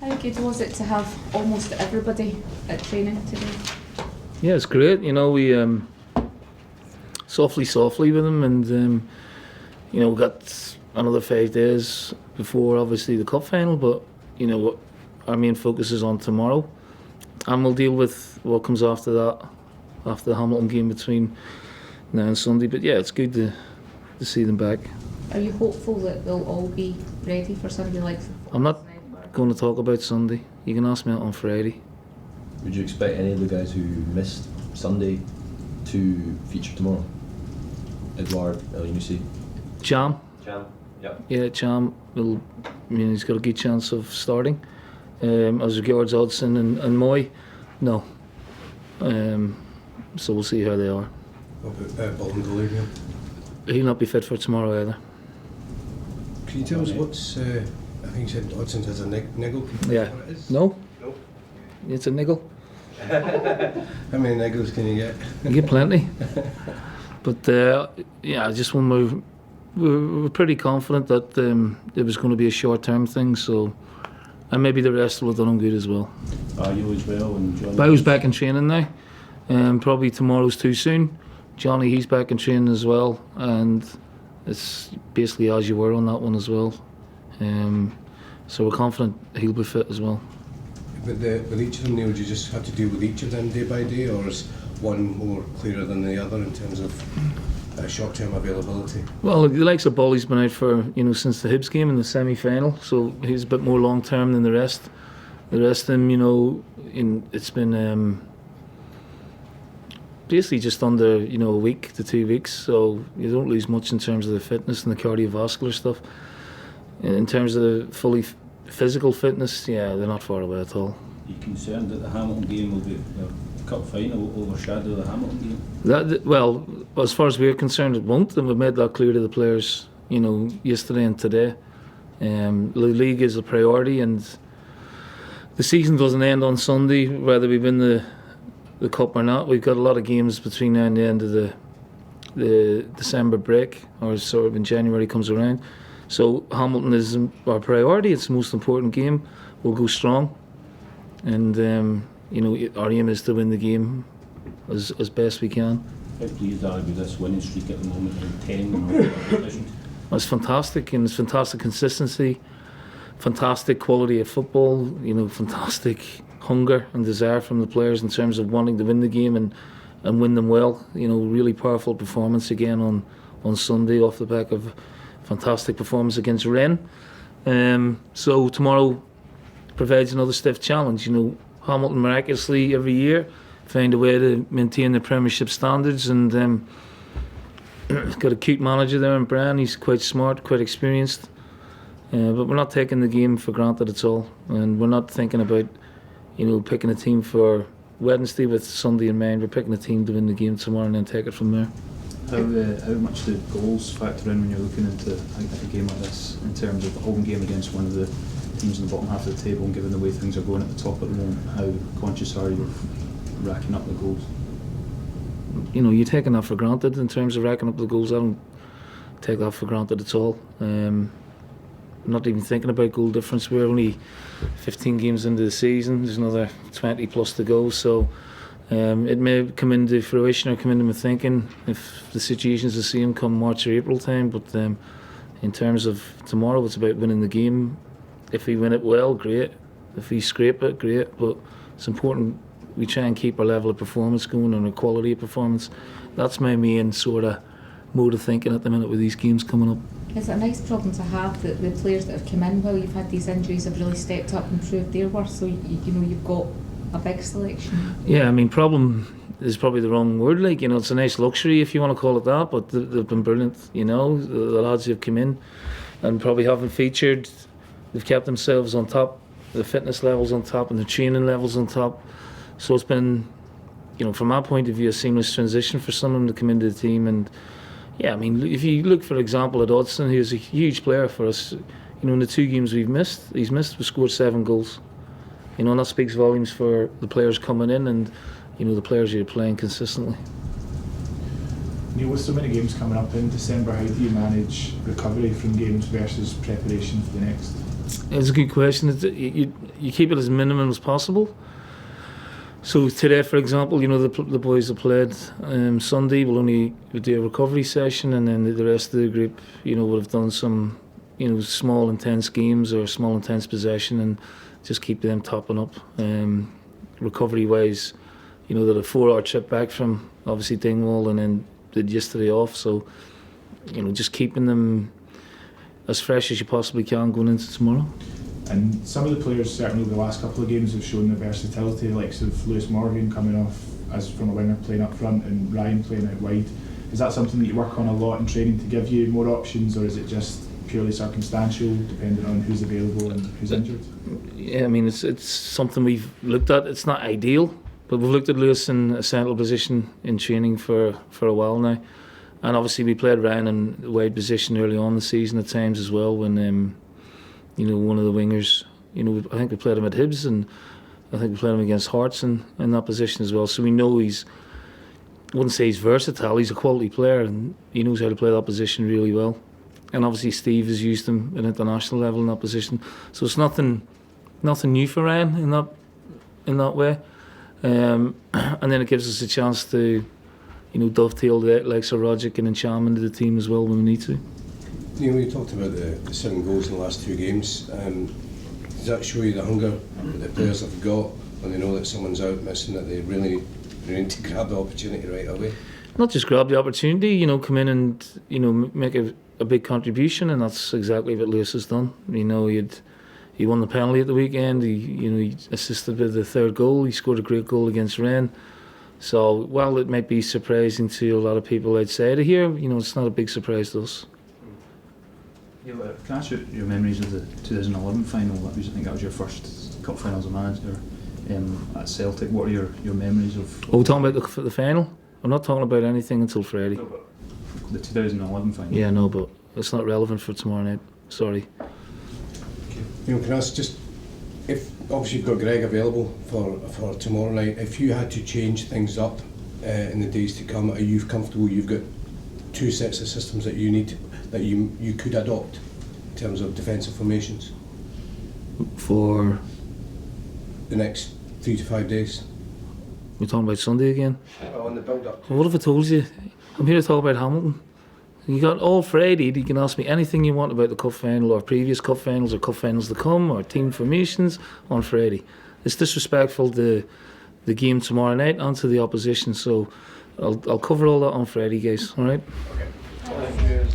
How good was it to have almost everybody at training today? Yeah, it's great. You know, we softly with them, and you know, we got another 5 days before obviously the cup final. But you know, our main focus is on tomorrow, and we'll deal with what comes after that, after the Hamilton game between now and Sunday. But yeah, it's good to see them back. Are you hopeful that they'll all be ready for Sunday? I'm not going to talk about Sunday. You can ask me on Friday. Would you expect any of the guys who missed Sunday to feature tomorrow? Edouard, Elyounoussi? Cham. Yep. Yeah, Cham will. I mean, he's got a good chance of starting. As regards Hodgson and Moy, no. So we'll see how they are. What about Bolton? He'll not be fit for tomorrow either. Can you tell us what's? I think you said Hodgson has a niggle. Yeah. What it is? No. Nope. It's a niggle. How many niggles can you get? You get plenty. But yeah, just when we're pretty confident that it was going to be a short-term thing. So, and maybe the rest will have done him good as well. You as well, and Johnny. Bow's back in training now. Probably tomorrow's too soon. Johnny, he's back in training as well, and it's basically as you were on that one as well. So we're confident he'll be fit as well. With each of them, Neil, do you just have to deal with each of them day by day, or is one more clearer than the other in terms of short-term availability? Well, the likes of Bolly's been out for, you know, since the Hibs game in the semi-final, so he's a bit more long-term than the rest. The rest of them, you know, it's been basically just under, you know, a week to 2 weeks, so you don't lose much in terms of the fitness and the cardiovascular stuff. In terms of the fully physical fitness, yeah, they're not far away at all. Are you concerned that the Hamilton game will be the cup final will overshadow the Hamilton game? Well, as far as we're concerned, it won't, and we've made that clear to the players, you know, yesterday and today. The league is a priority, and the season doesn't end on Sunday, whether we win the cup or not. We've got a lot of games between now and the end of the December break, or sort of when January comes around. So Hamilton is our priority. It's the most important game. We'll go strong, and you know, our aim is to win the game as best we can. How pleased are you with this winning streak at the moment in 10 competitions? It's fantastic, and it's fantastic consistency, fantastic quality of football. You know, fantastic hunger and desire from the players in terms of wanting to win the game and win them well. You know, really powerful performance again on Sunday off the back of fantastic performance against Rennes. So tomorrow provides another stiff challenge. You know, Hamilton miraculously every year find a way to maintain their Premiership standards, and got a cute manager there in Brian. He's quite smart, quite experienced. But we're not taking the game for granted at all, and we're not thinking about, you know, picking a team for Wednesday with Sunday in mind. We're picking a team to win the game tomorrow and then take it from there. How much do goals factor in when you're looking into a game like this, in terms of the home game against one of the teams in the bottom half of the table, and given the way things are going at the top at the moment, how conscious are you of racking up the goals? You know, you're taking that for granted in terms of racking up the goals. I don't take that for granted at all. I'm not even thinking about goal difference. We're only 15 games into the season. There's another 20 plus to go, so it may come into fruition or come into my thinking if the situation's the same come March or April time. But in terms of tomorrow, it's about winning the game. If we win it well, great. If we scrape it, great. But it's important we try and keep our level of performance going and our quality of performance. That's my main sort of mode of thinking at the minute with these games coming up. It's a nice problem to have that the players that have come in while you've had these injuries have really stepped up and proved their worth. So you know, you've got a big selection. Yeah, I mean, problem is probably the wrong word. Like, you know, it's a nice luxury if you want to call it that, but they've been brilliant. You know, the lads who've come in and probably haven't featured, they've kept themselves on top, the fitness levels on top and the training levels on top. So it's been, you know, from my point of view, a seamless transition for someone to come into the team. And yeah, I mean, if you look, for example, at Hodgson, who's a huge player for us. You know, in the 2 games we've scored 7 goals. You know, and that speaks volumes for the players coming in and, you know, the players who are playing consistently. Neil, with so many games coming up in December, how do you manage recovery from games versus preparation for the next? It's a good question. You keep it as minimum as possible. So today, for example, the boys that played Sunday will only do a recovery session, and then the rest of the group, would have done some, small intense games or small intense possession, and just keep them topping up. Recovery wise, they had a 4-hour trip back from obviously Dingwall, and then did yesterday off. So, just keeping them as fresh as you possibly can going into tomorrow. And some of the players, certainly the last couple of games, have shown their versatility, the likes of Lewis Morgan coming off as from a winger playing up front and Ryan playing out wide. Is that something that you work on a lot in training to give you more options, or is it just purely circumstantial, depending on who's available and who's injured? Yeah, I mean, it's something we've looked at. It's not ideal, but we've looked at Lewis in a central position in training for a while now. And obviously we played Ryan in the wide position early on in the season at times as well, when one of the wingers, I think we played him at Hibs, and I think we played him against Hearts in that position as well. So we know I wouldn't say he's versatile, he's a quality player, and he knows how to play that position really well. And obviously Steve has used him at international level in that position. So it's nothing new for Ryan in that way. And then it gives us a chance to dovetail the likes of Roderick and Encham into the team as well when we need to. Neil, you talked about the 7 goals in the last 2 games. Does that show you the hunger that the players have got when they know that someone's out missing, that they really need to grab the opportunity right away? Not just grab the opportunity, come in and make a big contribution, and that's exactly what Lewis has done. He won the penalty at the weekend. He assisted with the 3rd goal. He scored a great goal against Rennes. So while it might be surprising to a lot of people outside of here, it's not a big surprise to us. Can I ask your memories of the 2011 final? I think that was your first cup final as a manager at Celtic. What are your memories of? Oh, we're talking about the final? I'm not talking about anything until Friday. No, the 2011 final? Yeah, no, but it's not relevant for tomorrow night. Sorry. Neil, can I ask just, if obviously you've got Greg available for tomorrow night, if you had to change things up in the days to come, are you comfortable you've got 2 sets of systems that you need that you could adopt in terms of defensive formations For the next 3 to 5 days? we're talking about Sunday again. On the build-up. Well, what have I told you? I'm here to talk about Hamilton. You got all Friday. You can ask me anything you want about the cup final or previous cup finals or cup finals to come or team formations on Friday. It's disrespectful to the game tomorrow night and to the opposition. So I'll cover all that on Friday, guys. All right. Okay.